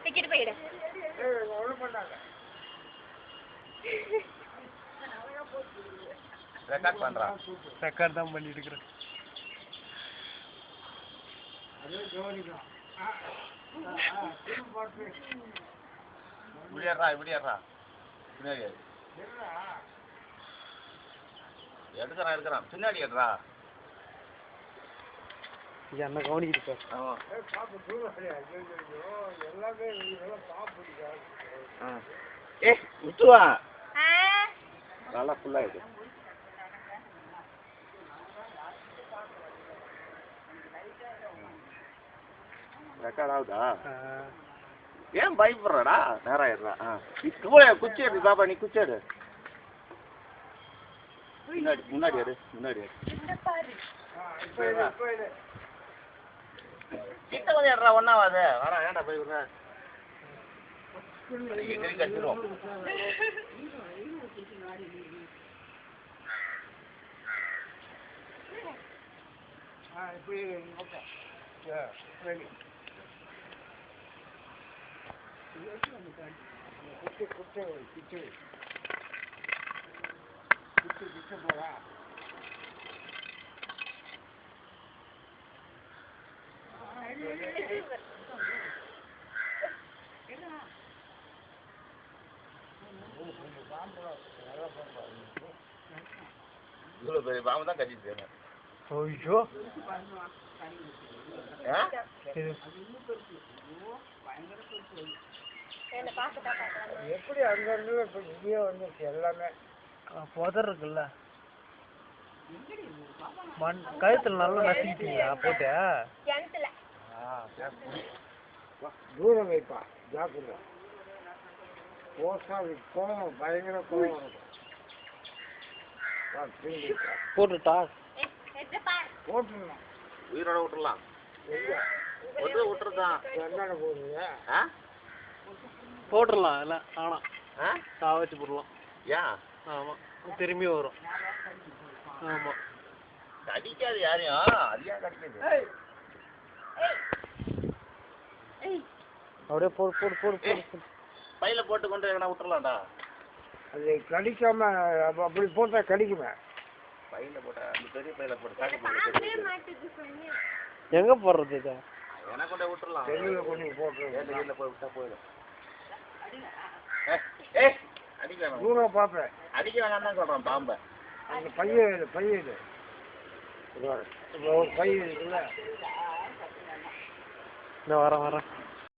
Ticket போயிடு. Record பண்றா. Record தான் பண்ணிட்டு இருக்கேன். இப்படியாடுறா பின்னாடி எடுக்கிறான் பின்னாடி எடுறா. என்ன கவனிக்கிட்டு விட்டுவா நல்லா ஃபுல்லாயிடு. ரெக்கார்ட் ஆகுதா? ஏன் பயப்படுறடா? நேரம் ஆயிடுறா. குச்சி எடு பாப்பா, நீ குச்சி எடு. முன்னாடி எடு. கிட்ட வந்து எடுறா. ஒன்னாவாது வரா. ஏன்டா பயப்படுற? கடிச்சிடும். போறா இவ்வளவு பெரிய பாம்பு தான் கட்டிட்டு. ஐயோ எப்படி அங்க இருந்து இப்ப இங்கேயே வந்துருச்சு எல்லாமே. புதர் இருக்குல்ல, மண் கழுத்துல நல்லா நசுக்கிட்டீங்களா போட்டு? தூரம் வைப்பா, ஜாக்கிரதை. கோவம் பயங்கர கோவம் இருக்கும். போட்டுட்டா போட்டுடலாம், உயிரோட விட்டுடலாம். விட்டுருதான் என்னென்ன போடுறீங்க? போட்டுடலாம். இல்லை ஆனால் வச்சு போடலாம். ஏன்? ஆமாம், திரும்பி வரும். ஆமாம், கடிக்காது யாரையும். அது ஏன் கடிக்காது? அப்படியே போடு. பையில போட்டு கொண்டு எங்கன்னா விட்டுறலாம்டா. அது கடிக்காம அப்படி போட்டா கடிக்குமே. பையில போட்டா அந்த பெரிய பையில போட்டு எங்க போடுறது? இதை எனக்கு கொண்டு விட்டுறலாம். வெளியில கொண்டு போட்டு வெளியில போய் விட்டா போயிடும். அடிக்க வேணாம். தூரம் பார்ப்பேன். அடிக்க வேணாம் தான் சொல்றேன் பாம்பை. அந்த பையன் இது இப்போ ஒரு பையன் இருக்குல்ல, இந்த வரேன்